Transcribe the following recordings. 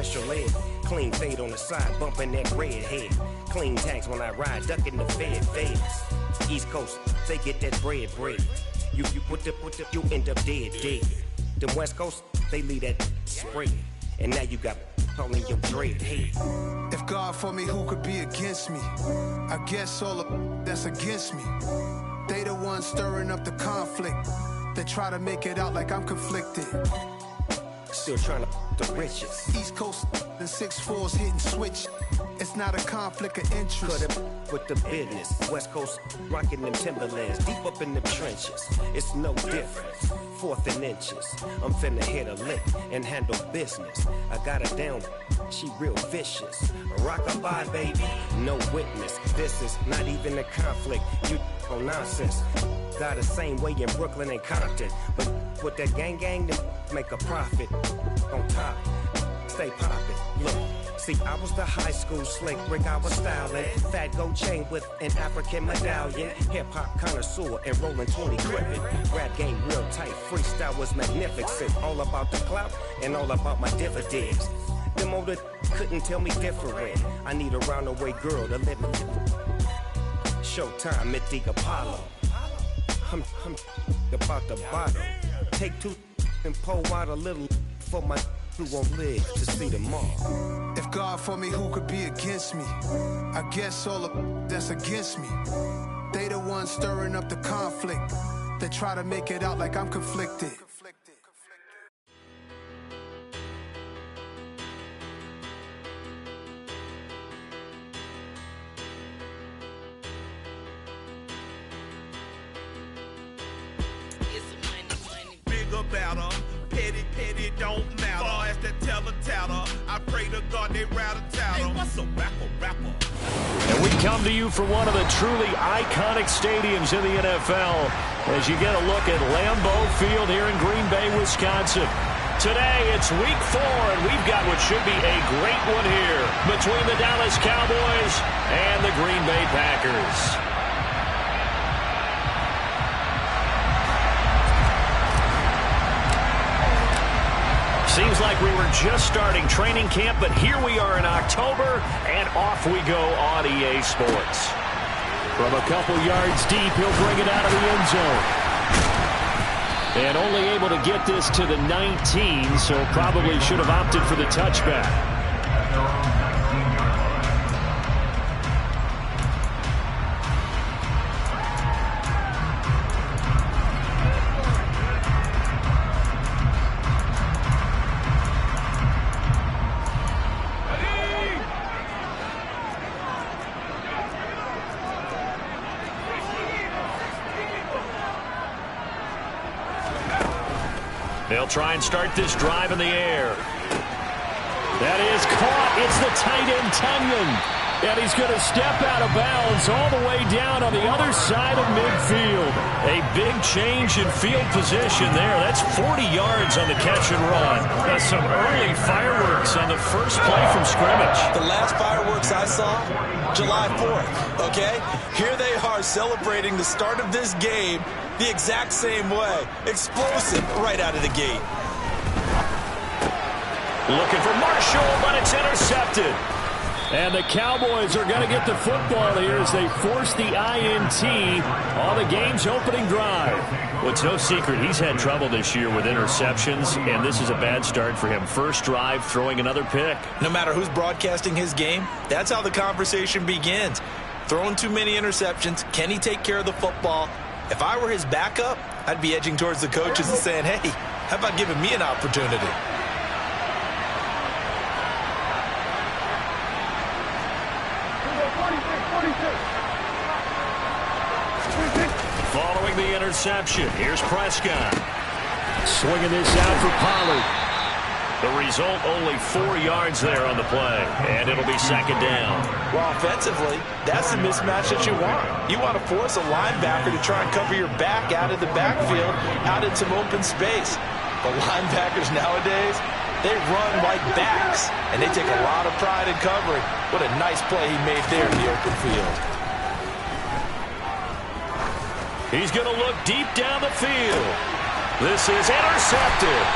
special ed. Clean fade on the side, bumping that red head. Clean tags when I ride, ducking the feds. East Coast, they get that bread. You you end up dead. Them West Coast, they leave that spread. And now you got all in your dread head. If God for me, who could be against me? I guess all of that's against me. They the ones stirring up the conflict. They try to make it out like I'm conflicted. Still trying to the riches. East Coast and 6'4s hitting switch. It's not a conflict of interest. Cut up with the business. West Coast rocking them Timberlands, deep up in the trenches. It's no different. 4th and inches. I'm finna hit a lick and handle business. I got her down. She real vicious. Rockabye, baby. No witness. This is not even a conflict. You on nonsense. Got the same way in Brooklyn and Compton. But with that gang, them make a profit. On top, stay poppin'. Look, see, I was the high school slick brick I was styling. Fat gold chain with an African medallion. Hip-hop connoisseur and rolling 20 gripping. Rap game real tight, freestyle was magnificent. All about the clout and all about my dividends. Them older couldn't tell me different. I need a roundaway girl to live with. Showtime at the Apollo. I'm about the bottom. Take 2 and pull out a little for my who won't live to see tomorrow. If God for me, who could be against me? I guess all of that's against me. They the ones stirring up the conflict. They try to make it out like I'm conflicted. Better, petty, don't matter. Far as that teller, I pray to God they rattle tattle. Hey, what's a rapper? And we come to you from one of the truly iconic stadiums in the NFL as you get a look at Lambeau Field here in Green Bay, Wisconsin. Today, it's week 4, and we've got what should be a great one here between the Dallas Cowboys and the Green Bay Packers. Seems like we were just starting training camp, but here we are in October, and off we go on EA Sports. From a couple yards deep, he'll bring it out of the end zone. And only able to get this to the 19, so probably should have opted for the touchback. They'll try and start this drive in the air. That is caught. It's the tight end, Tunyon. And he's going to step out of bounds all the way down on the other side of midfield. A big change in field position there. That's 40 yards on the catch and run. That's some early fireworks on the first play from scrimmage. The last fireworks I saw, July 4th, okay? Here they are celebrating the start of this game the exact same way. Explosive right out of the gate. Looking for Marshall, but it's intercepted. And the Cowboys are going to get the football here as they force the INT on the game's opening drive. Well, it's no secret he's had trouble this year with interceptions, and this is a bad start for him. First drive, throwing another pick. No matter who's broadcasting his game, that's how the conversation begins. Throwing too many interceptions, can he take care of the football? If I were his backup, I'd be edging towards the coaches and saying, hey, how about giving me an opportunity? Following the interception, here's Prescott. Swinging this out for Pollard. The result, only 4 yards there on the play, and it'll be second down. Well, offensively, that's the mismatch that you want. You want to force a linebacker to try and cover your back out of the backfield, out in some open space. The linebackers nowadays, they run like backs, and they take a lot of pride in covering. What a nice play he made there in the open field. He's going to look deep down the field. This is intercepted.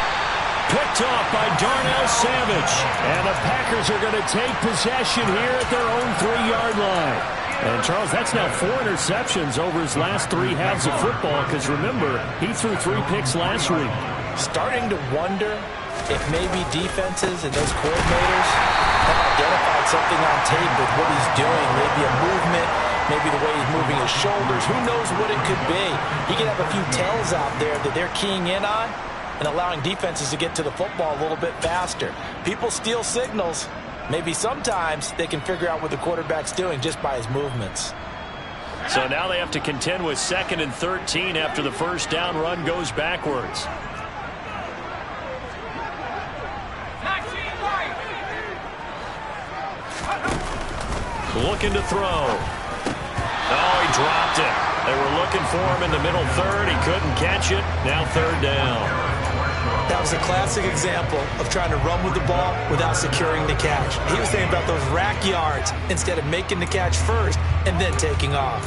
Picked off by Darnell Savage. And the Packers are going to take possession here at their own 3-yard line. And, Charles, that's now 4 interceptions over his last 3 halves of football because, remember, he threw 3 picks last week. Starting to wonder if maybe defenses and those coordinators have identified something on tape with what he's doing, maybe a movement, maybe the way he's moving his shoulders. Who knows what it could be? He could have a few tells out there that they're keying in on and allowing defenses to get to the football a little bit faster. People steal signals. Maybe sometimes they can figure out what the quarterback's doing just by his movements. So now they have to contend with 2nd and 13 after the first down run goes backwards. Looking to throw. Oh, he dropped it. They were looking for him in the middle third. He couldn't catch it. Now 3rd down. That was a classic example of trying to run with the ball without securing the catch. He was thinking about those rack yards instead of making the catch first and then taking off.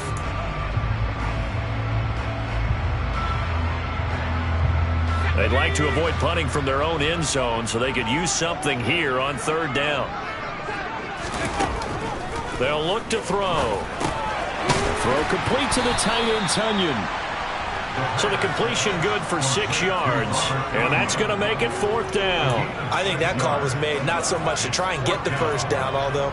They'd like to avoid punting from their own end zone so they could use something here on 3rd down. They'll look to throw. Throw complete to the tight end, Tunyon. So the completion good for 6 yards, and that's going to make it 4th down. I think that call was made not so much to try and get the first down, although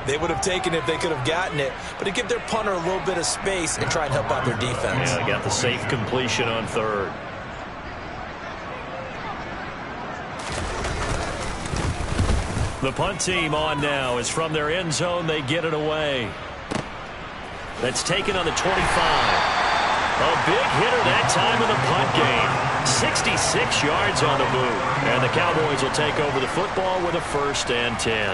they would have taken it if they could have gotten it, but to give their punter a little bit of space and try and help out their defense. Yeah, they got the safe completion on 3rd. The punt team on now is from their end zone. They get it away. That's taken on the 25. A big hitter that time in the punt game. 66 yards on the move. And the Cowboys will take over the football with a 1st and 10.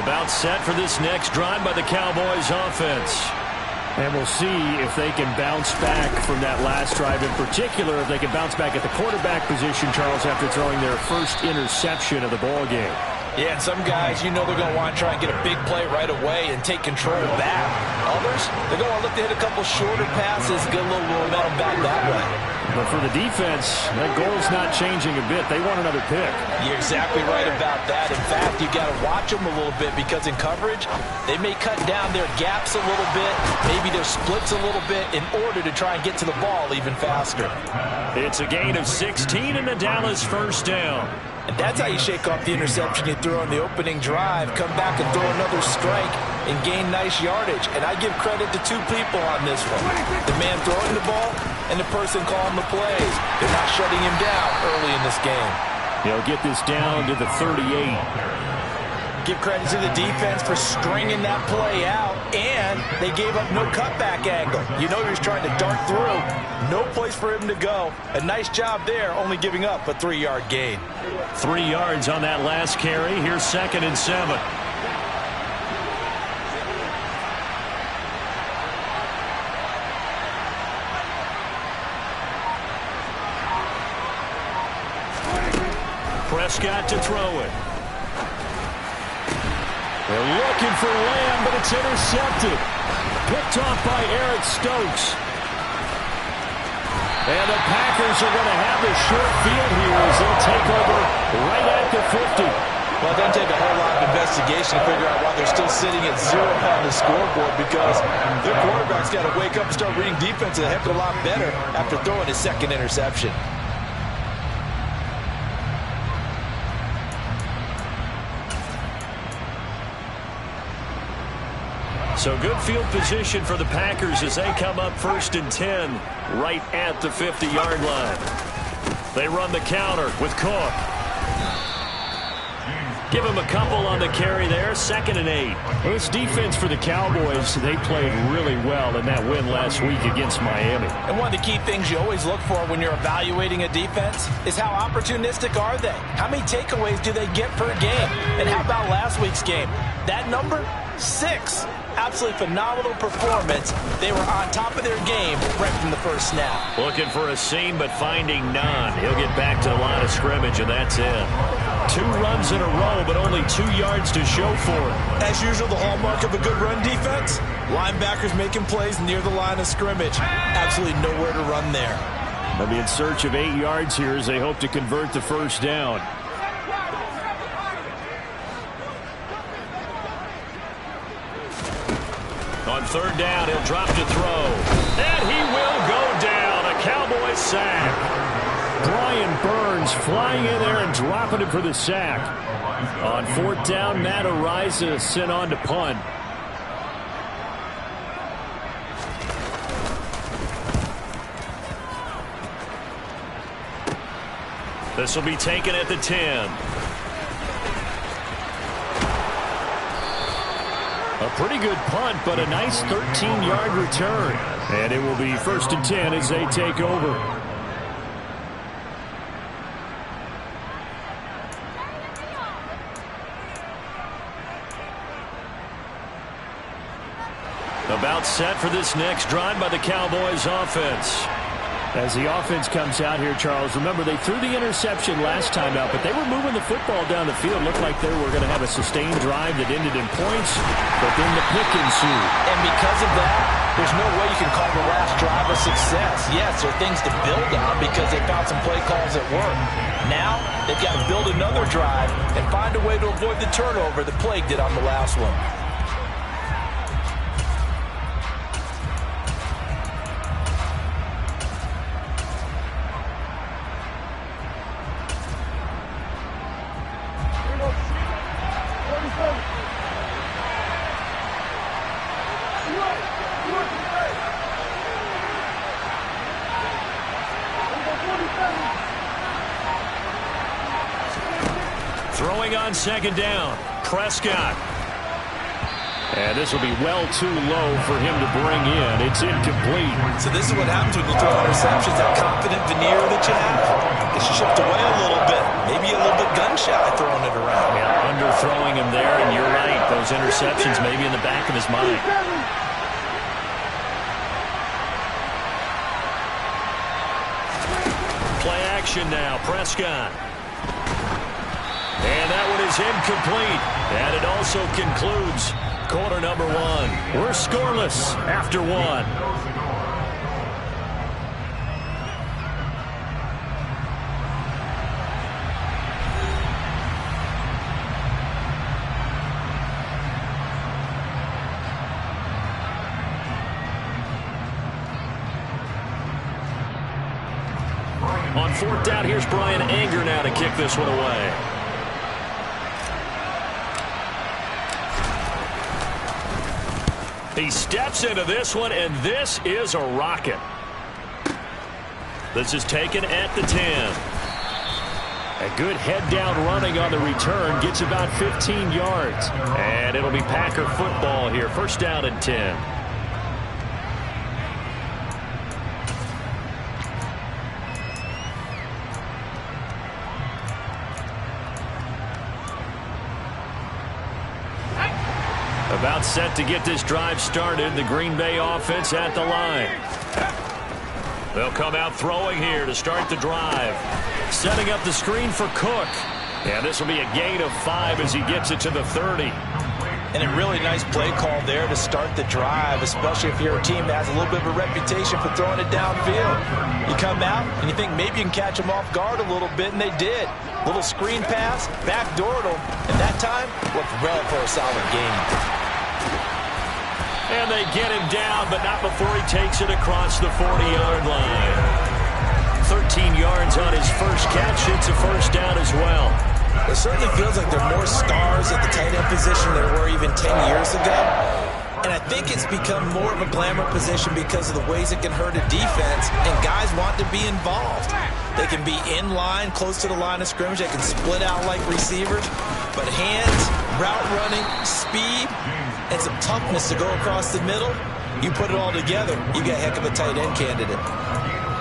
About set for this next drive by the Cowboys offense. And we'll see if they can bounce back from that last drive. In particular, if they can bounce back at the quarterback position, Charles, after throwing their first interception of the ball game. Yeah, and some guys, you know they're going to want to try and get a big play right away and take control back. Others, they're going to look to hit a couple shorter passes, get a little momentum back that way. But for the defense, that goal's not changing a bit. They want another pick. You're exactly right about that. In fact, you've got to watch them a little bit because in coverage, they may cut down their gaps a little bit, maybe their splits a little bit in order to try and get to the ball even faster. It's a gain of 16 and the Dallas 1st down. And that's how you shake off the interception you threw on the opening drive, come back and throw another strike and gain nice yardage. And I give credit to 2 people on this one. The man throwing the ball and the person calling the plays. They're not shutting him down early in this game. They'll get this down to the 38. Give credit to the defense for stringing that play out, and they gave up no cutback angle. You know he was trying to dart through. No place for him to go. A nice job there, only giving up a 3-yard gain. 3 yards on that last carry. Here's 2nd and 7. Prescott to throw it. They're looking for Lamb, but it's intercepted. Picked off by Eric Stokes. And the Packers are going to have the short field here as they'll take over right at the 50. Well, it doesn't take a whole lot of investigation to figure out why they're still sitting at 0 on the scoreboard, because their quarterback's got to wake up and start reading defense a heck of a lot better after throwing his 2nd interception. So good field position for the Packers as they come up 1st and 10 right at the 50-yard line. They run the counter with Cook. Give him a couple on the carry there. 2nd and 8. Well, this defense for the Cowboys, they played really well in that win last week against Miami. And one of the key things you always look for when you're evaluating a defense is how opportunistic are they? How many takeaways do they get per game? And how about last week's game? That number? 6. Absolutely phenomenal performance. They were on top of their game right from the first snap. Looking for a seam, but finding none. He'll get back to the line of scrimmage, and that's it. 2 runs in a row, but only 2 yards to show for it. As usual, the hallmark of a good run defense, linebackers making plays near the line of scrimmage. Absolutely nowhere to run there. They'll be in search of 8 yards here as they hope to convert the first down. On 3rd down, he'll drop to throw. And he will go down. A Cowboys sack. Brian Burns flying in there and dropping him for the sack. On 4th down, Matt Ariza sent on to punt. This will be taken at the 10. A pretty good punt, but a nice 13-yard return. And it will be 1st and 10 as they take over. About set for this next drive by the Cowboys offense. As the offense comes out here, Charles, remember they threw the interception last time out, but they were moving the football down the field. Looked like they were going to have a sustained drive that ended in points, but then the pick ensued. And because of that, there's no way you can call the last drive a success. Yes, there are things to build on because they found some play calls that work. Now, they've got to build another drive and find a way to avoid the turnover the Plague did on the last one. Throwing on 2nd down, Prescott. And this will be well too low for him to bring in. It's incomplete. So this is what happens when you throw interceptions, that confident veneer that you have. It's chipped away a little bit, maybe a little bit gun-shy throwing it around. Yeah, underthrowing him there, and you're right. Those interceptions may be in the back of his mind. Play action now, Prescott. And that one is incomplete. And it also concludes quarter number 1. We're scoreless after 1. On 4th down, here's Brian Anger now to kick this one away. He steps into this one, and this is a rocket. This is taken at the 10. A good head-down running on the return. Gets about 15 yards. And it'll be Packer football here. 1st down and 10. About set to get this drive started. The Green Bay offense at the line. They'll come out throwing here to start the drive. Setting up the screen for Cook. And this will be a gain of 5 as he gets it to the 30. And a really nice play call there to start the drive, especially if you're a team that has a little bit of a reputation for throwing it downfield. You come out and you think maybe you can catch them off guard a little bit, and they did. Little screen pass, backdoored them, and that time looked well for a solid game. And they get him down, but not before he takes it across the 40-yard line. 13 yards on his first catch. It's a 1st down as well. It certainly feels like there are more stars at the tight end position than there were even 10 years ago. And I think it's become more of a glamour position because of the ways it can hurt a defense, and guys want to be involved. They can be in line, close to the line of scrimmage. They can split out like receivers. But hands, route running, speed, and some toughness to go across the middle, you put it all together, you got a heck of a tight end candidate.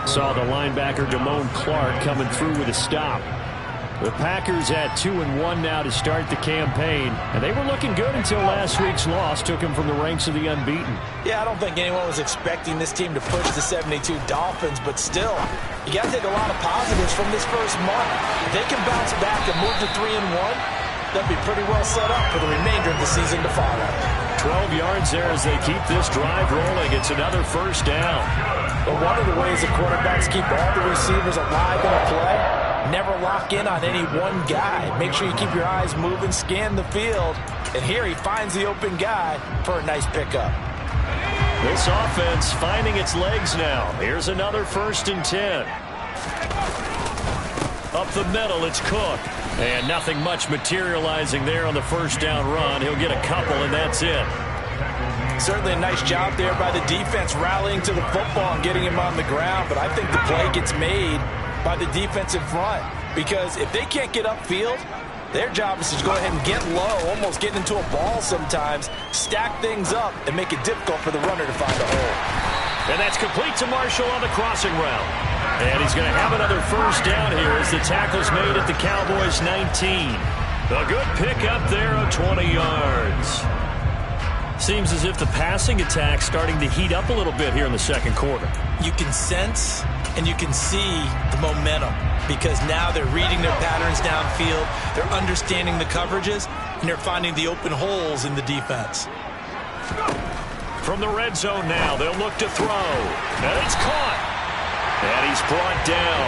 Saw the linebacker, Damone Clark, coming through with a stop. The Packers at 2-1 now to start the campaign. And they were looking good until last week's loss took them from the ranks of the unbeaten. Yeah, I don't think anyone was expecting this team to push the 72 Dolphins, but still, you got to take a lot of positives from this first month. If they can bounce back and move to 3-1, they'll be pretty well set up for the remainder of the season to follow. 12 yards there as they keep this drive rolling. It's another first down. But one of the ways the quarterbacks keep all the receivers alive in a play, never lock in on any one guy. Make sure you keep your eyes moving, scan the field. And here he finds the open guy for a nice pickup. This offense finding its legs now. Here's another 1st and 10. Up the middle, it's Cook. And nothing much materializing there on the first down run. He'll get a couple, and that's it. Certainly a nice job there by the defense rallying to the football and getting him on the ground. But I think the play gets made by the defensive front, because if they can't get upfield, their job is to go ahead and get low, almost get into a ball sometimes, stack things up, and make it difficult for the runner to find a hole. And that's complete to Marshall on the crossing route. And he's going to have another first down here as the tackle's made at the Cowboys 19. A good pickup there of 20 yards. Seems as if the passing attack's starting to heat up a little bit here in the second quarter. You can sense and you can see the momentum, because now they're reading their patterns downfield, they're understanding the coverages, and they're finding the open holes in the defense. From the red zone now, they'll look to throw. And it's caught. And he's brought down.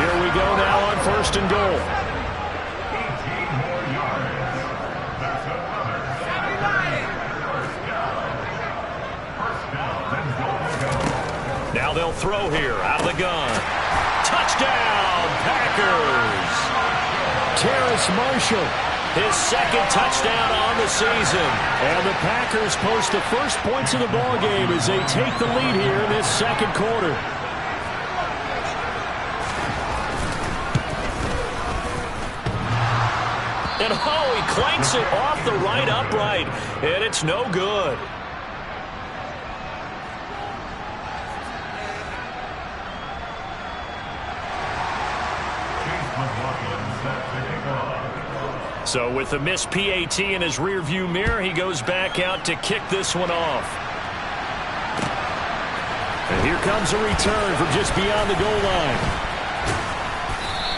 Here we go now on 1st and goal. Now they'll throw here out of the gun. Touchdown, Packers. Terrace Marshall, his 2nd touchdown on the season. And the Packers post the first points of the ball game as they take the lead here in this second quarter. And oh, he clanks it off the right upright, and it's no good. So with the missed PAT in his rearview mirror, he goes back out to kick this one off. And here comes a return from just beyond the goal line.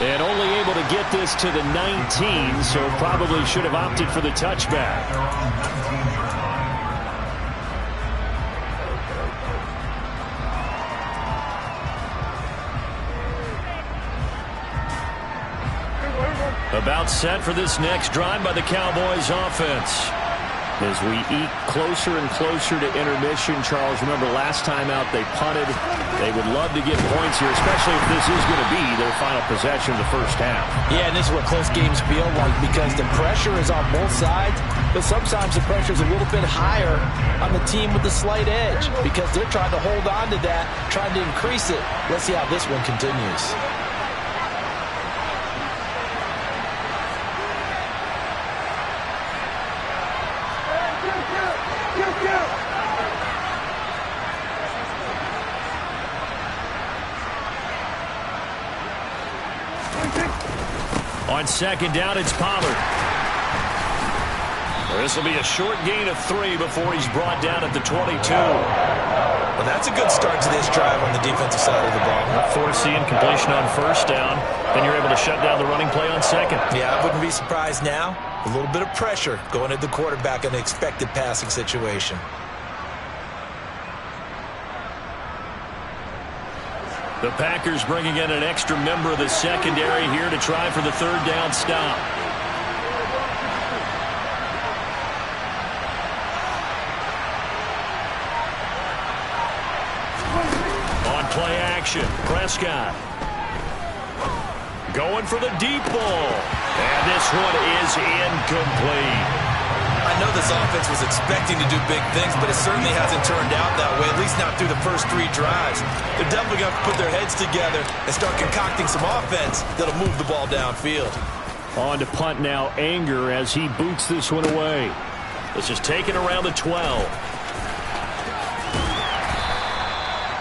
And only able to get this to the 19, so probably should have opted for the touchback. About set for this next drive by the Cowboys offense. As we eke closer and closer to intermission, Charles, remember last time out they punted. They would love to get points here, especially if this is going to be their final possession of the first half. Yeah, and this is what close games feel like, because the pressure is on both sides, but sometimes the pressure is a little bit higher on the team with the slight edge, because they're trying to hold on to that, trying to increase it. Let's see how this one continues. On 2nd down, it's Pollard. This will be a short gain of 3 before he's brought down at the 22. Well, that's a good start to this drive on the defensive side of the ball. Forcing completion on 1st down. Then you're able to shut down the running play on 2nd. Yeah, I wouldn't be surprised now. A little bit of pressure going at the quarterback in an expected passing situation. The Packers bringing in an extra member of the secondary here to try for the 3rd down stop. On play action, Prescott. Going for the deep ball. And this one is incomplete. I know this offense was expecting to do big things, but it certainly hasn't turned out that way, at least not through the first 3 drives. They're definitely going to put their heads together and start concocting some offense that'll move the ball downfield. On to punt now, Anger, as he boots this one away. This is taken around the 12.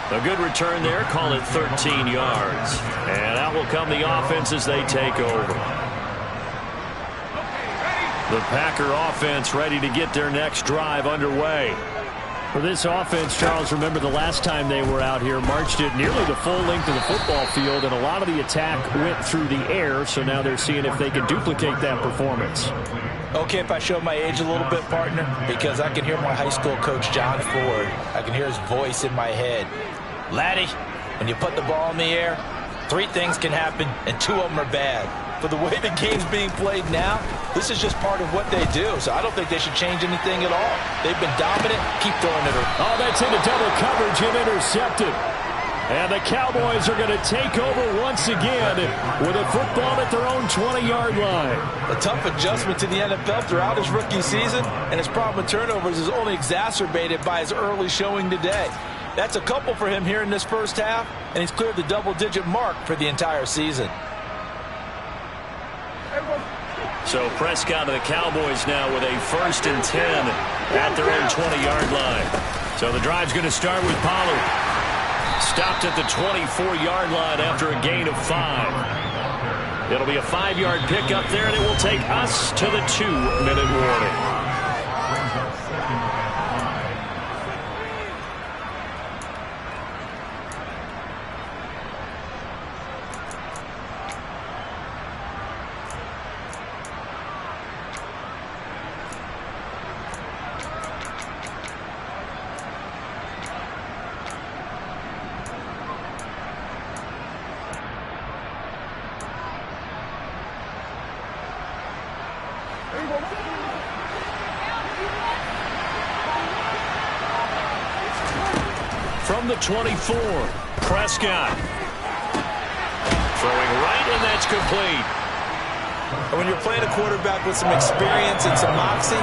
A good return there. Call it 13 yards. And out will come the offense as they take over. The Packer offense ready to get their next drive underway. For this offense, Charles, remember the last time they were out here, marched it nearly the full length of the football field, and a lot of the attack went through the air, so now they're seeing if they can duplicate that performance. Okay, if I show my age a little bit, partner, because I can hear my high school coach, John Ford. I can hear his voice in my head. Laddie, when you put the ball in the air, 3 things can happen, and 2 of them are bad. For the way the game's being played now, this is just part of what they do. So I don't think they should change anything at all. They've been dominant. Keep throwing it around. Oh, that's into double coverage and intercepted. And the Cowboys are going to take over once again with a football at their own 20-yard line. A tough adjustment to the NFL throughout his rookie season, and his problem with turnovers is only exacerbated by his early showing today. That's a couple for him here in this first half, and he's cleared the double-digit mark for the entire season. So Prescott and the Cowboys now with a 1st and 10 at their own 20-yard line. So the drive's going to start with Pollard. Stopped at the 24-yard line after a gain of 5. It'll be a 5-yard pickup there, and it will take us to the 2-minute warning. From the 24, Prescott. Throwing right, and that's complete. When you're playing a quarterback with some experience and some moxie,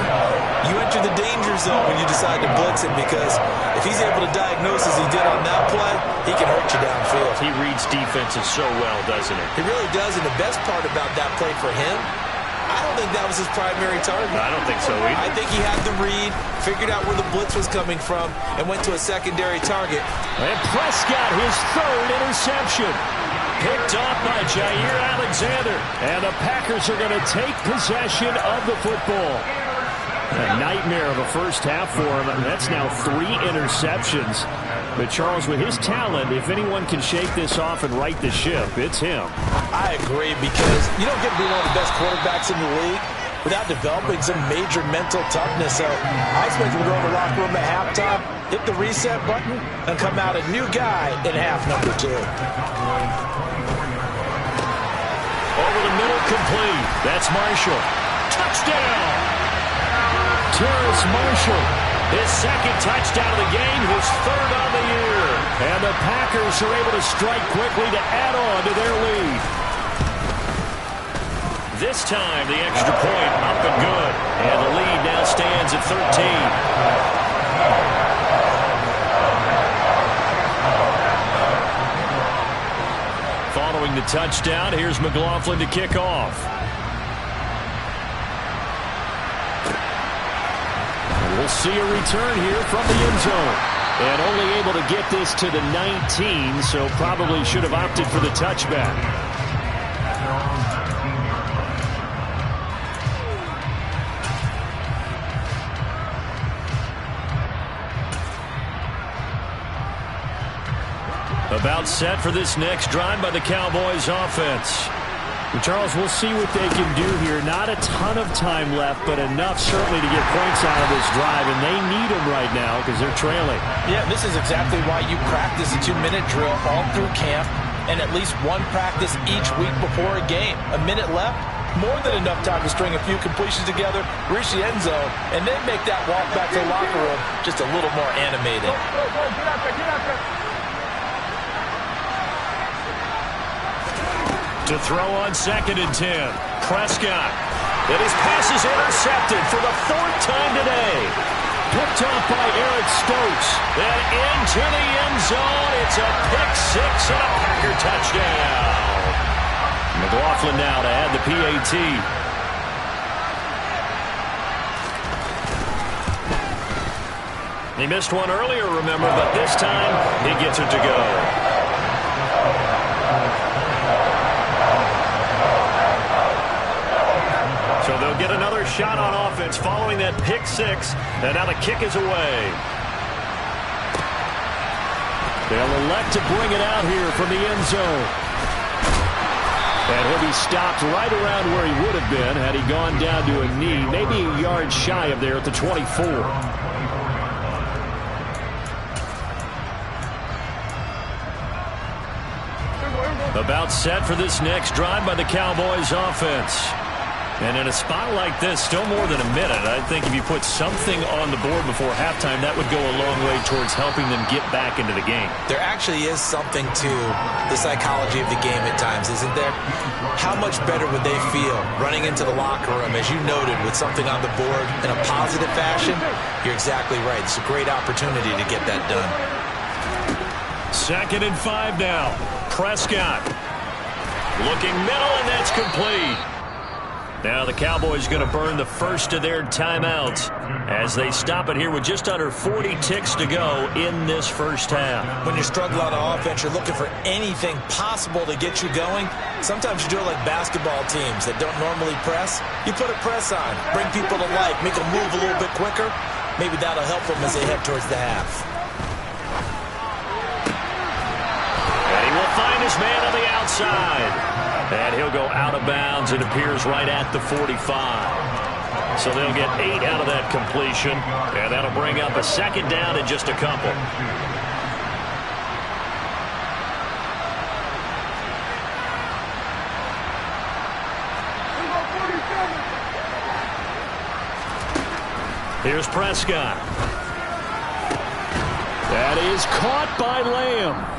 you enter the danger zone when you decide to blitz him, because if he's able to diagnose as he did on that play, he can hurt you downfield. He reads defenses so well, doesn't he? He really does, and the best part about that play for him, I don't think that was his primary target. I don't think so either. I think he had the read, figured out where the blitz was coming from, and went to a secondary target. And Prescott, his 3rd interception. Picked off by Jair Alexander. And the Packers are going to take possession of the football. A nightmare of a first half for him. That's now 3 interceptions. But Charles, with his talent, if anyone can shake this off and right the ship, it's him. I agree, because you don't get to be one of the best quarterbacks in the league without developing some major mental toughness. So I expect him to go in the locker room at halftime, hit the reset button, and come out a new guy in half number 2. Over the middle, complete. That's Marshall. Touchdown! Terrace Marshall, his 2nd touchdown of the game, his 3rd on the year. And the Packers are able to strike quickly to add on to their lead. This time, the extra point up and good. And the lead now stands at 13. Following the touchdown, here's McLaughlin to kick off. We'll see a return here from the end zone. And only able to get this to the 19, so probably should have opted for the touchback. About set for this next drive by the Cowboys offense. And Charles, we'll see what they can do here. Not a ton of time left, but enough certainly to get points out of this drive, and they need them right now because they're trailing. Yeah, this is exactly why you practice a 2-minute drill all through camp and at least one practice each week before a game. A minute left, more than enough time to string a few completions together, reach the end zone, and then make that walk back to the locker room just a little more animated. To throw on 2nd and 10. Prescott. And his pass is intercepted for the 4th time today. Picked off by Eric Stokes. And into the end zone. It's a pick 6 and a Packer touchdown. McLaughlin now to add the PAT. He missed one earlier, remember, but this time he gets it to go. So they'll get another shot on offense following that pick six, and now the kick is away. They'll elect to bring it out here from the end zone. And he'll be stopped right around where he would have been had he gone down to a knee, maybe a yard shy of there at the 24. About set for this next drive by the Cowboys offense. And in a spot like this, still more than a minute, I think if you put something on the board before halftime, that would go a long way towards helping them get back into the game. There actually is something to the psychology of the game at times, isn't there? How much better would they feel running into the locker room, as you noted, with something on the board in a positive fashion? You're exactly right. It's a great opportunity to get that done. 2nd and 5 now. Prescott looking middle, and that's complete. Now the Cowboys going to burn the first of their timeouts as they stop it here with just under 40 ticks to go in this first half. When you struggle on offense, you're looking for anything possible to get you going. Sometimes you do it like basketball teams that don't normally press. You put a press on, bring people to life, make them move a little bit quicker. Maybe that'll help them as they head towards the half. And he will find his man on the outside. And he'll go out of bounds. It appears right at the 45. So they'll get 8 out of that completion. And that'll bring up a 2nd down in just a couple. Here's Prescott. That is caught by Lamb.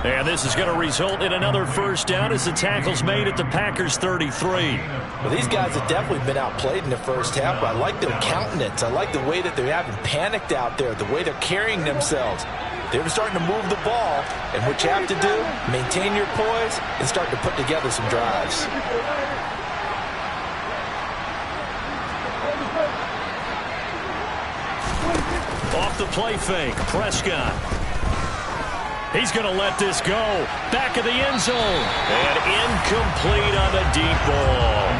And this is going to result in another first down as the tackle's made at the Packers' 33. Well, these guys have definitely been outplayed in the first half, but I like their countenance. I like the way that they haven't panicked out there, the way they're carrying themselves. They're starting to move the ball, and what you have to do, maintain your poise and start to put together some drives. Off the play fake, Prescott. He's going to let this go. Back of the end zone. And incomplete on the deep ball.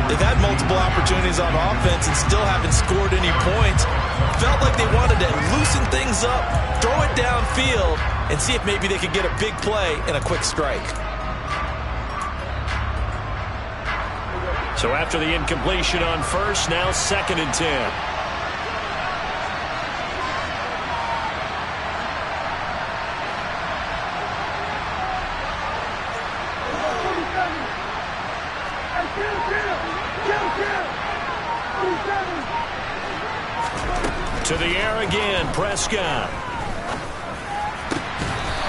They've had multiple opportunities on offense and still haven't scored any points. Felt like they wanted to loosen things up, throw it downfield, and see if maybe they could get a big play and a quick strike. So after the incompletion on first, now 2nd and 10. To the air again, Prescott.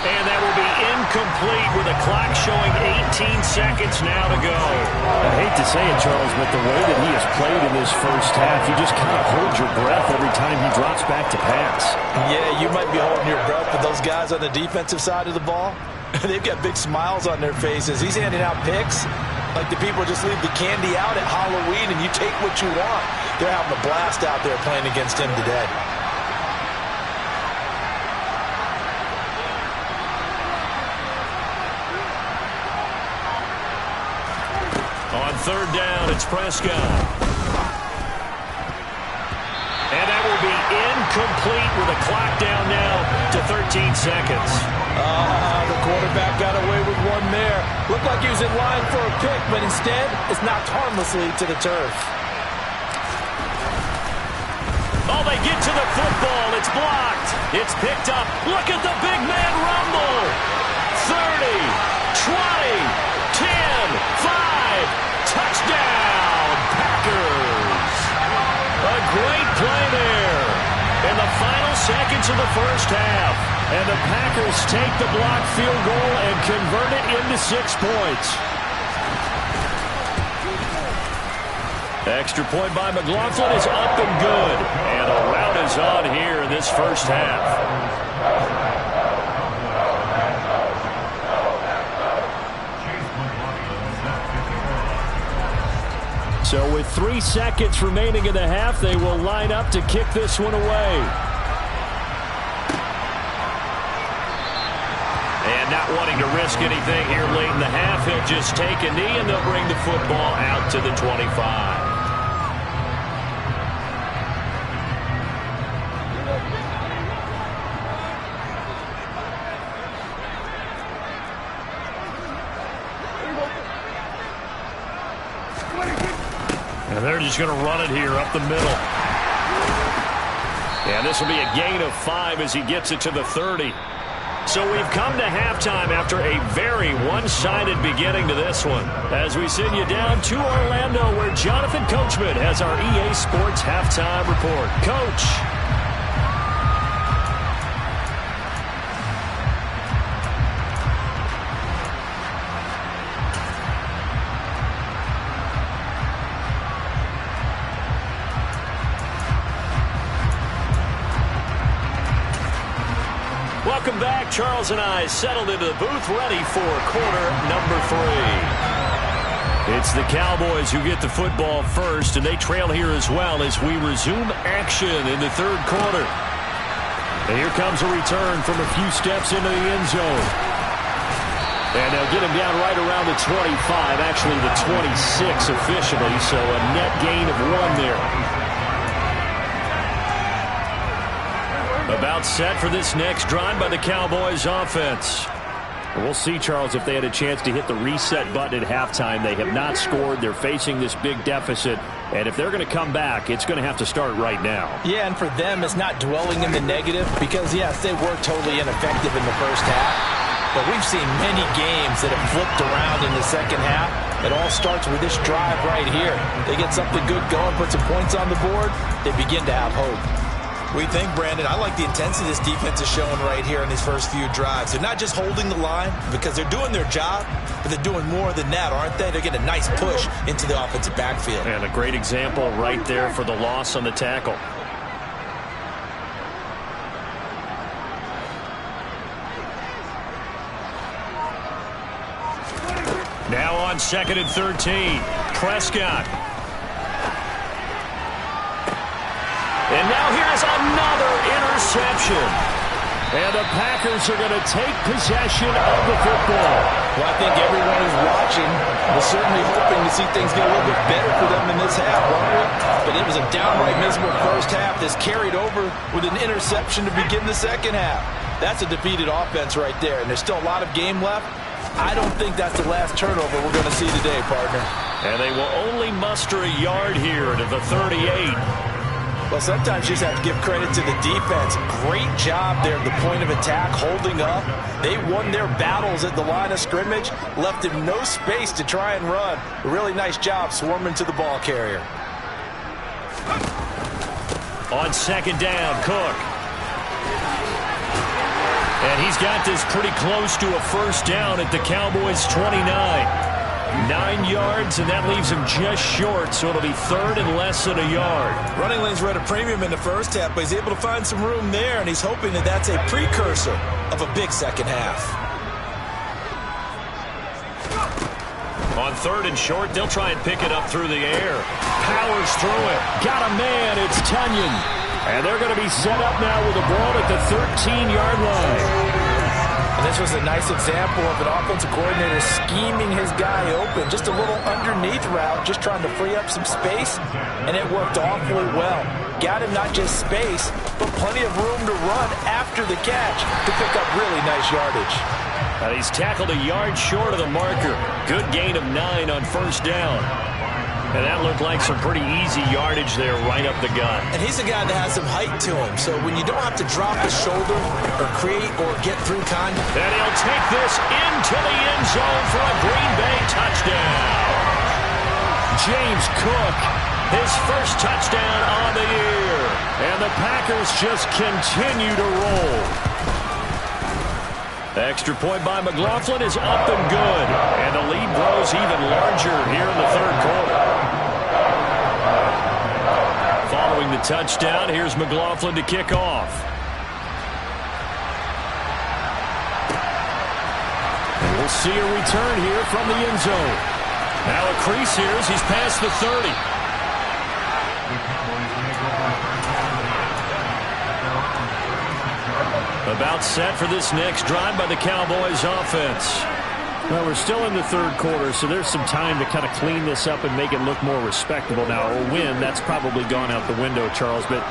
And that will be incomplete with the clock showing 18 seconds now to go. I hate to say it, Charles, but the way that he has played in this first half, you just kind of hold your breath every time he drops back to pass. Yeah, you might be holding your breath, but those guys on the defensive side of the ball, they've got big smiles on their faces. He's handing out picks like the people just leave the candy out at Halloween and you take what you want. They're having a blast out there playing against him today. On 3rd down, it's Prescott. And that will be incomplete with the clock down now to 13 seconds. The quarterback got away with one there. Looked like he was in line for a pick, but instead, it's knocked harmlessly to the turf. Oh, they get to the football. It's blocked. It's picked up. Look at the big man rumble. 30, 20, 10, 5. Touchdown, Packers. A great play there in the final seconds of the first half. And the Packers take the blocked field goal and convert it into 6 points. Extra point by McLaughlin is up and good. And the rout is on here in this first half. So with 3 seconds remaining in the half, they will line up to kick this one away. wanting to risk anything here late in the half. He'll just take a knee, and they'll bring the football out to the 25. And they're just going to run it here up the middle. And this will be a gain of 5 as he gets it to the 30. So we've come to halftime after a very one-sided beginning to this one. As we send you down to Orlando, where Jonathan Coachman has our EA Sports halftime report. Coach. Welcome back. Charles and I settled into the booth, ready for quarter number 3. It's the Cowboys who get the football first, and they trail here as well as we resume action in the third quarter. And here comes a return from a few steps into the end zone. And they'll get him down right around the 25, actually the 26 officially, so a net gain of 1 there. About set for this next drive by the Cowboys offense. We'll see, Charles, if they had a chance to hit the reset button at halftime. They have not scored. They're facing this big deficit. And if they're going to come back, it's going to have to start right now. Yeah, and for them, it's not dwelling in the negative because, yes, they were totally ineffective in the first half. But we've seen many games that have flipped around in the second half. It all starts with this drive right here. They get something good going, put some points on the board, they begin to have hope. We think, Brandon, I like the intensity this defense is showing right here in these first few drives. They're not just holding the line because they're doing their job, but they're doing more than that, aren't they? They're getting a nice push into the offensive backfield. And a great example right there for the loss on the tackle. Now on 2nd and 13, Prescott. And now here's another interception. And the Packers are going to take possession of the football. Well, I think everyone who's watching was certainly hoping to see things get a little bit better for them in this half, weren't we? But it was a downright miserable first half that's carried over with an interception to begin the second half. That's a defeated offense right there, and there's still a lot of game left. I don't think that's the last turnover we're going to see today, partner. And they will only muster a yard here to the 38. Well, sometimes you just have to give credit to the defense. Great job there at the point of attack, holding up. They won their battles at the line of scrimmage, left him no space to try and run. A really nice job swarming to the ball carrier. On 2nd down, Cook. And he's got this pretty close to a first down at the Cowboys' 29. 9 yards, and that leaves him just short, so it'll be 3rd and less than a yard. Running lanes were at a premium in the first half, but he's able to find some room there, and he's hoping that that's a precursor of a big second half. On 3rd and short, they'll try and pick it up through the air. Powers through it. Got a man. It's Tunyon. And they're going to be set up now with the ball at the 13-yard line. And this was a nice example of an offensive coordinator scheming his guy open. Just a little underneath route, just trying to free up some space, and it worked awfully well. Got him not just space, but plenty of room to run after the catch to pick up really nice yardage. He's tackled a yard short of the marker. Good gain of 9 on first down. And that looked like some pretty easy yardage there right up the gut. And he's a guy that has some height to him, so when you don't have to drop a shoulder or create or get through contact. And he'll take this into the end zone for a Green Bay touchdown. James Cook, his first touchdown on the year. And the Packers just continue to roll. Extra point by McLaughlin is up and good. And the lead grows even larger here in the third quarter. Following the touchdown, here's McLaughlin to kick off. And we'll see a return here from the end zone. Now a crease here as he's past the 30. About set for this next drive by the Cowboys offense. Well, we're still in the third quarter, so there's some time to kind of clean this up and make it look more respectable. Now, a win, that's probably gone out the window, Charles, but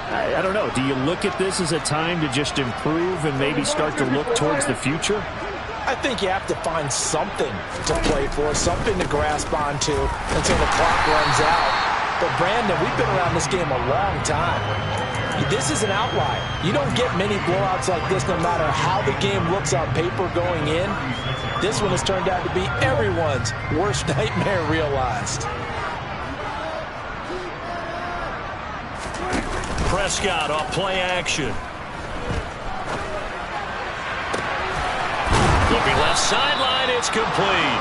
I don't know. Do you look at this as a time to just improve and maybe start to look towards the future? I think you have to find something to play for, something to grasp onto until the clock runs out. But, Brandon, we've been around this game a long time. This is an outlier. You don't get many blowouts like this no matter how the game looks on paper going in. This one has turned out to be everyone's worst nightmare realized. Prescott off play action. Looking left sideline, it's complete.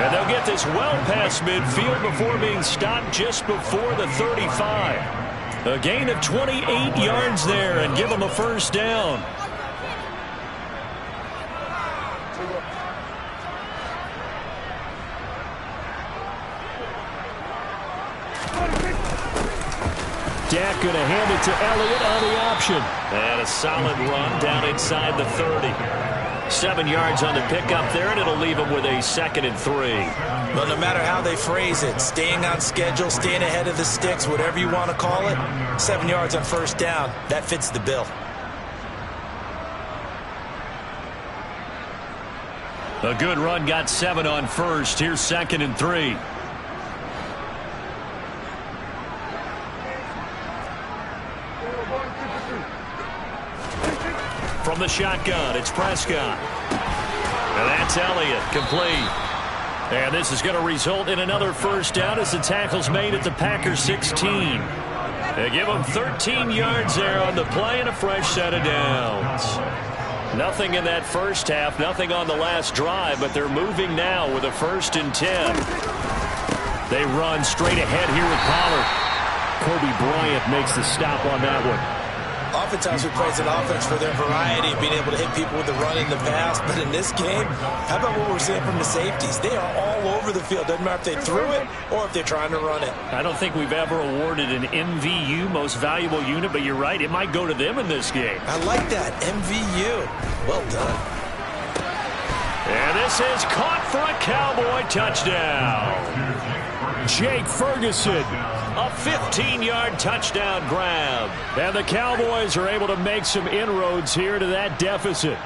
And they'll get this well past midfield before being stopped just before the 35. A gain of 28 yards there and give them a first down. Dak going to hand it to Elliott on the option. And a solid run down inside the 30. 7 yards on the pickup there, and it'll leave them with a 2nd and 3. Well, no matter how they phrase it, staying on schedule, staying ahead of the sticks, whatever you want to call it, 7 yards on first down, that fits the bill. A good run got 7 on first. Here's 2nd and 3. From the shotgun, it's Prescott. And that's Elliott, complete. And this is going to result in another first down as the tackle's made at the Packers 16. They give them 13 yards there on the play and a fresh set of downs. Nothing in that first half, nothing on the last drive, but they're moving now with a 1st and 10. They run straight ahead here with Pollard. Kobe Bryant makes the stop on that one. Oftentimes we praise an offense for their variety, being able to hit people with the run in the pass. But in this game, how about what we're seeing from the safeties? They are all over the field. Doesn't matter if they threw it or if they're trying to run it. I don't think we've ever awarded an MVU, most valuable unit, but you're right. It might go to them in this game. I like that. MVU. Well done. And this is caught for a Cowboy touchdown. Jake Ferguson. A 15-yard touchdown grab. And the Cowboys are able to make some inroads here to that deficit.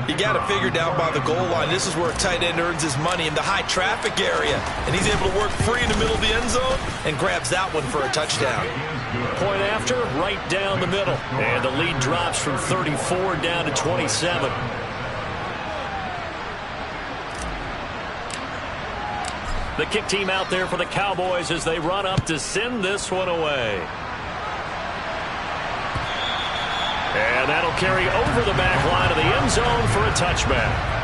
You got to figure down by the goal line. This is where a tight end earns his money, in the high traffic area. And he's able to work free in the middle of the end zone and grabs that one for a touchdown. Point after, right down the middle. And the lead drops from 34 down to 27. The kick team out there for the Cowboys as they run up to send this one away. And that'll carry over the back line of the end zone for a touchback.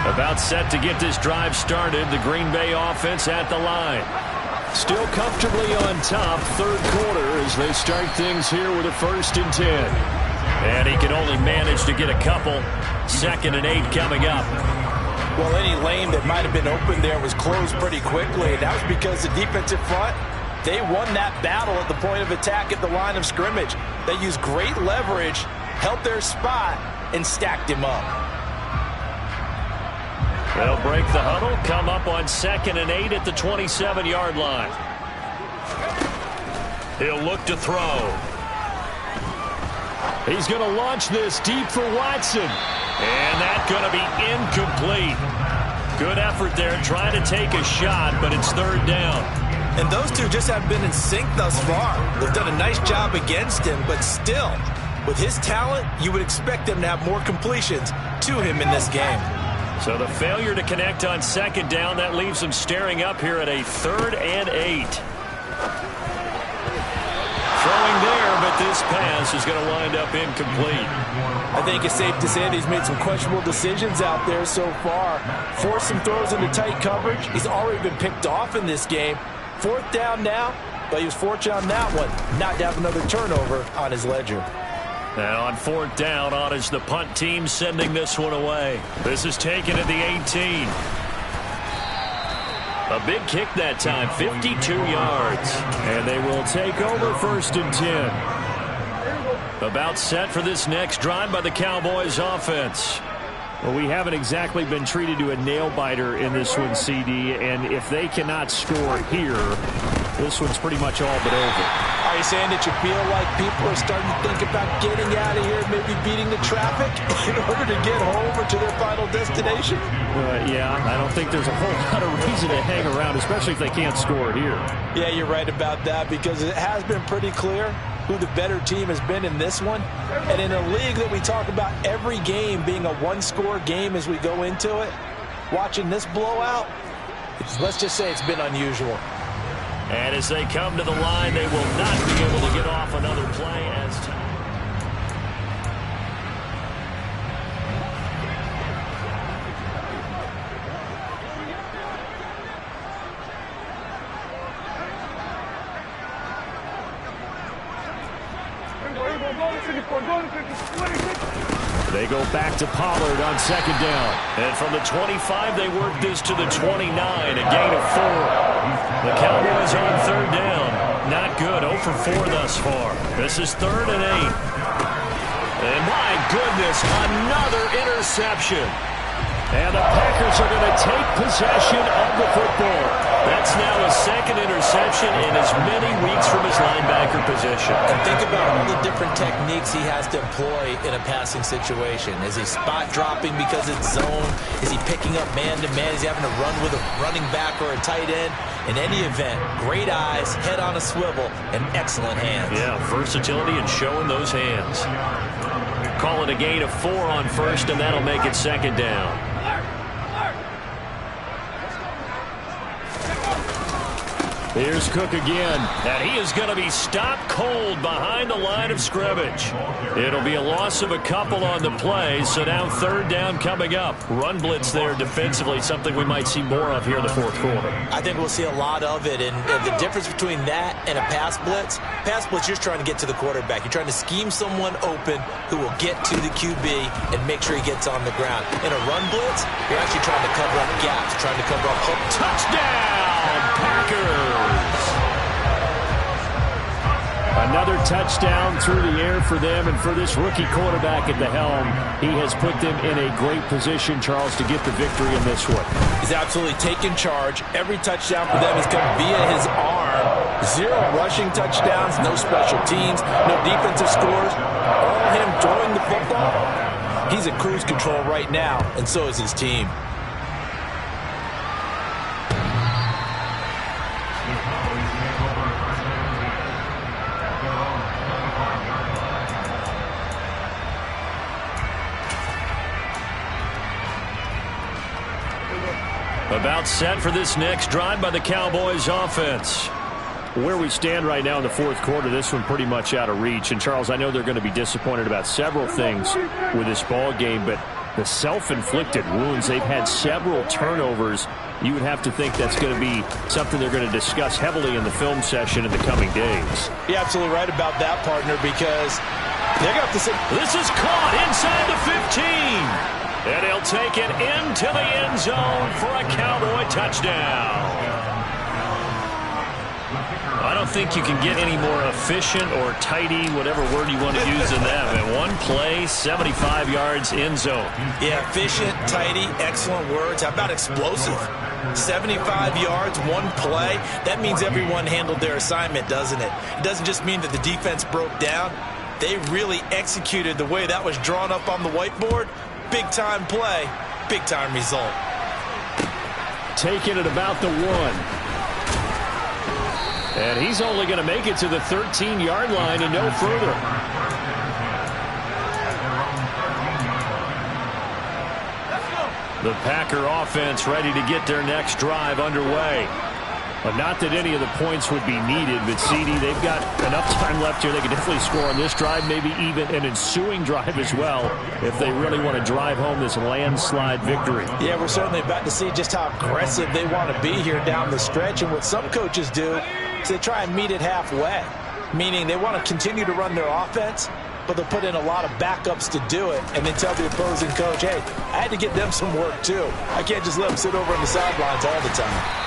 About set to get this drive started. The Green Bay offense at the line. Still comfortably on top, third quarter, as they start things here with a 1st and 10. And he can only manage to get a couple. 2nd and 8 coming up. Well, any lane that might have been open there was closed pretty quickly. That was because the defensive front, they won that battle at the point of attack at the line of scrimmage. They used great leverage, held their spot, and stacked him up. They'll break the huddle, come up on 2nd and 8 at the 27-yard line. He'll look to throw. He's going to launch this deep for Watson. And that's going to be incomplete. Good effort there trying to take a shot, but it's 3rd down. And those two just haven't been in sync thus far. They've done a nice job against him, but still, with his talent, you would expect them to have more completions to him in this game. So the failure to connect on 2nd down, that leaves them staring up here at a 3rd and 8. Throwing there, but this pass is going to wind up incomplete. I think it's safe to say that he's made some questionable decisions out there so far. Forced some throws into tight coverage. He's already been picked off in this game. 4th down now, but he was fortunate on that one not to have another turnover on his ledger. Now on 4th down, on is the punt team sending this one away. This is taken at the 18. A big kick that time, 52 yards. And they will take over 1st and 10. About set for this next drive by the Cowboys offense. Well, we haven't exactly been treated to a nail-biter in this one, CD, and if they cannot score here, this one's pretty much all but over. Are you saying that you feel like people are starting to think about getting out of here, maybe beating the traffic in order to get home or to their final destination? Yeah, I don't think there's a whole lot of reason to hang around, especially if they can't score here. Yeah, you're right about that, because it has been pretty clear who the better team has been in this one. And in a league that we talk about every game being a one-score game as we go into it, watching this blowout, let's just say it's been unusual. And as they come to the line, they will not be able to get off another play as time. They go back to Pollard on 2nd down. And from the 25, they work this to the 29, a gain of 4. The Cowboys on 3rd down. Not good, 0 for 4 thus far. This is 3rd and 8. And my goodness, another interception. And the Packers are going to take possession of the football. That's now his 2nd interception in as many weeks from his linebacker position. And think about all the different techniques he has to employ in a passing situation. Is he spot dropping because it's zone? Is he picking up man-to-man? Is he having to run with a running back or a tight end? In any event, great eyes, head on a swivel, and excellent hands. Yeah, versatility and showing those hands. Call it a gain of 4 on 1st, and that'll make it 2nd down. Here's Cook again, and he is going to be stopped cold behind the line of scrimmage. It'll be a loss of a couple on the play, so now 3rd down coming up. Run blitz there defensively, something we might see more of here in the 4th quarter. I think we'll see a lot of it, and the difference between that and a pass blitz, you're just trying to get to the quarterback. You're trying to scheme someone open who will get to the QB and make sure he gets on the ground. In a run blitz, you're actually trying to cover up gaps, trying to cover up hook. Touchdown, Packers! Another touchdown through the air for them, and for this rookie quarterback at the helm, he has put them in a great position, Charles, to get the victory in this one. He's absolutely taken charge. Every touchdown for them has come via his arm. 0 rushing touchdowns, no special teams, no defensive scores. All him throwing the football. He's at cruise control right now, and so is his team. About set for this next drive by the Cowboys offense. Where we stand right now in the 4th quarter, this one pretty much out of reach. And, Charles, I know they're going to be disappointed about several things with this ball game, but the self-inflicted wounds, they've had several turnovers. You would have to think that's going to be something they're going to discuss heavily in the film session in the coming days. You're absolutely right about that, partner, because they're going to have to say, this is caught inside the 15. And he'll take it into the end zone for a Cowboy touchdown. I don't think you can get any more efficient or tidy, whatever word you want to use in that. And one play, 75 yards, end zone. Yeah, efficient, tidy, excellent words. How about explosive? 75 yards, one play. That means everyone handled their assignment, doesn't it? It doesn't just mean that the defense broke down. They really executed the way that was drawn up on the whiteboard. Big-time play, big-time result. Taking it about the 1. And he's only going to make it to the 13-yard line and no further. The Packer offense ready to get their next drive underway. Well, not that any of the points would be needed, but CD, they've got enough time left here. They can definitely score on this drive, maybe even an ensuing drive as well, if they really want to drive home this landslide victory. Yeah, we're certainly about to see just how aggressive they want to be here down the stretch. And what some coaches do is they try and meet it halfway, meaning they want to continue to run their offense, but they'll put in a lot of backups to do it and then tell the opposing coach, hey, I had to get them some work too. I can't just let them sit over on the sidelines all the time.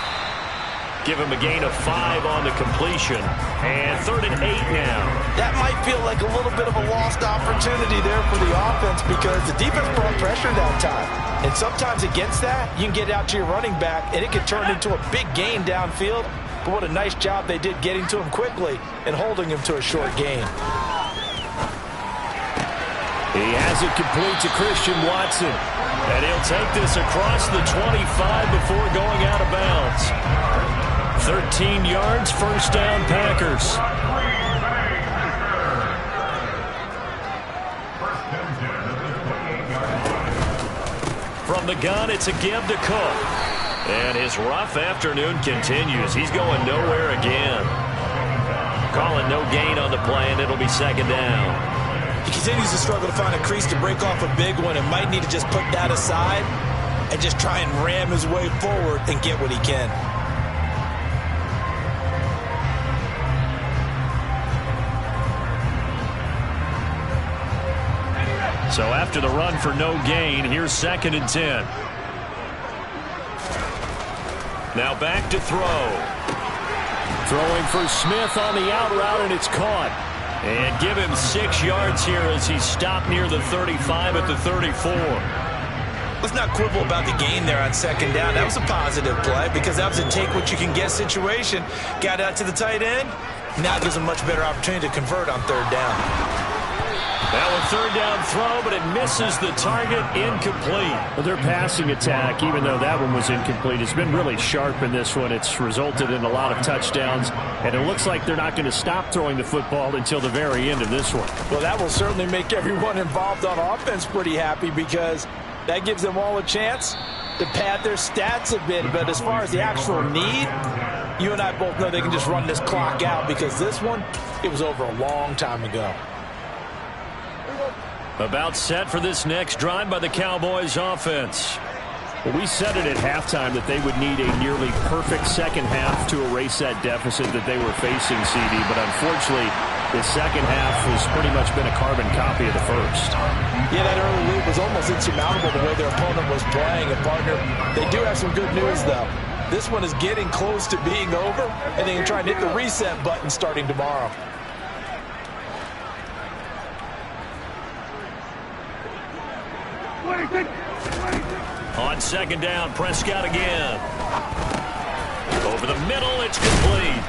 Give him a gain of 5 on the completion. And 3rd and 8 now. That might feel like a little bit of a lost opportunity there for the offense because the defense brought pressure that time. And sometimes against that, you can get out to your running back, and it can turn into a big gain downfield. But what a nice job they did getting to him quickly and holding him to a short gain. He has it complete to Christian Watson. And he'll take this across the 25 before going out of bounds. 13 yards, first down, Packers. From the gun, it's a give to Cook. And his rough afternoon continues. He's going nowhere again. Calling no gain on the play, and it'll be 2nd down. He continues to struggle to find a crease to break off a big one and might need to just put that aside and just try and ram his way forward and get what he can. So after the run for no gain, here's 2nd and 10. Now back to throw. Throwing for Smith on the out route, and it's caught. And give him 6 yards here as he stopped near the 35 at the 34. Let's not quibble about the gain there on 2nd down. That was a positive play because that was a take-what-you-can-get situation. Got out to the tight end. Now it gives him a much better opportunity to convert on 3rd down. Now a 3rd down throw, but it misses the target, incomplete. Well, their passing attack, even though that one was incomplete, has been really sharp in this one. It's resulted in a lot of touchdowns, and it looks like they're not going to stop throwing the football until the very end of this one. Well, that will certainly make everyone involved on offense pretty happy because that gives them all a chance to pad their stats a bit. But as far as the actual need, you and I both know they can just run this clock out because this one, it was over a long time ago. About set for this next drive by the Cowboys offense. Well, we said it at halftime that they would need a nearly perfect second half to erase that deficit that they were facing, CD. But unfortunately, the second half has pretty much been a carbon copy of the first. Yeah, that early lead was almost insurmountable the way their opponent was playing. And, partner, they do have some good news, though. This one is getting close to being over, and they can try and hit the reset button starting tomorrow. On 2nd down, Prescott again. Over the middle, it's complete.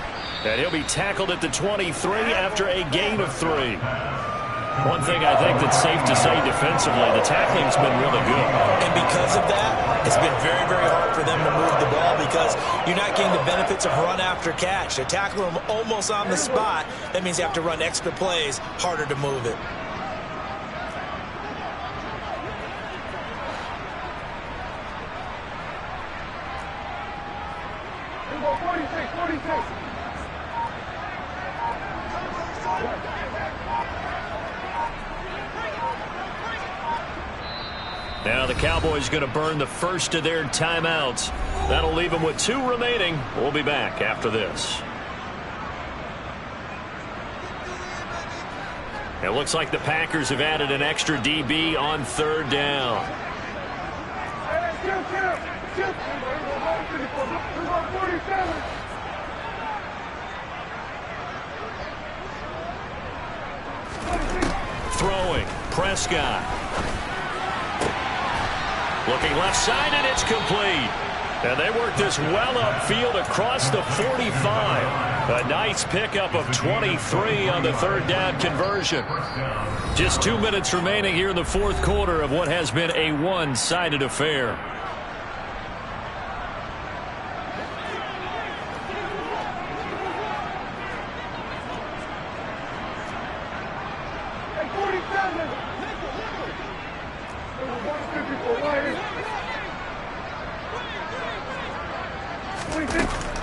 And he'll be tackled at the 23 after a gain of 3. One thing I think that's safe to say defensively, the tackling's been really good. And because of that, it's been very, very hard for them to move the ball because you're not getting the benefits of run after catch. They're tackling them almost on the spot. That means you have to run extra plays, harder to move it. Now the Cowboys going to burn the first of their timeouts. That'll leave them with 2 remaining. We'll be back after this. It looks like the Packers have added an extra DB on 3rd down. Throwing, Prescott. Looking left side, and it's complete. And they work this well upfield across the 45. A nice pickup of 23 on the 3rd down conversion. Just 2 minutes remaining here in the 4th quarter of what has been a one-sided affair.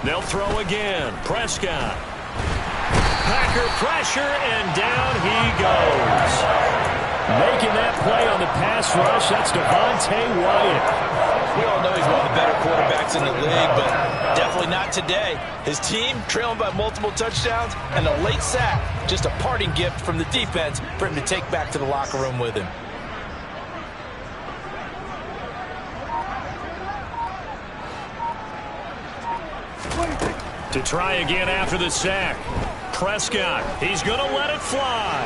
They'll throw again. Prescott. Packer pressure, and down he goes. Making that play on the pass rush, that's Devontae Wyatt. We all know he's one of the better quarterbacks in the league, but definitely not today. His team trailing by multiple touchdowns and a late sack. Just a parting gift from the defense for him to take back to the locker room with him. To try again after the sack. Prescott, he's going to let it fly.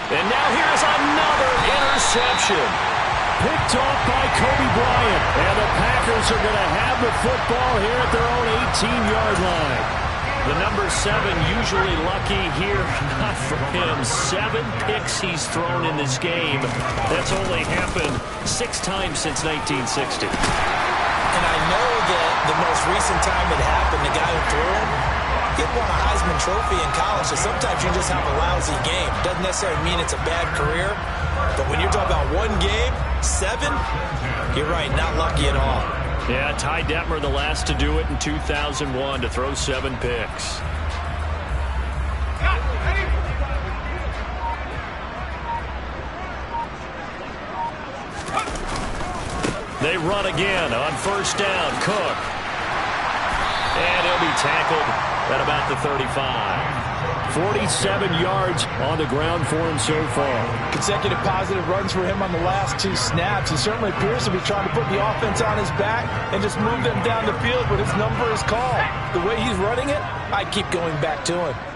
And now here's another interception. Picked off by Kobe Bryant. And the Packers are going to have the football here at their own 18-yard line. The number 7 usually lucky here. Not for him. 7 picks he's thrown in this game. That's only happened 6 times since 1960. And I know that the most recent time it happened, the guy who threw him, he won a Heisman Trophy in college, so sometimes you just have a lousy game. Doesn't necessarily mean it's a bad career, but when you're talking about one game, 7, you're right, not lucky at all. Yeah, Ty Detmer, the last to do it in 2001, to throw 7 picks. They run again on first down. Cook. And he'll be tackled at about the 35. 47 yards on the ground for him so far. Consecutive positive runs for him on the last 2 snaps. He certainly appears to be trying to put the offense on his back and just move them down the field, but his number is called. The way he's running it, I keep going back to him.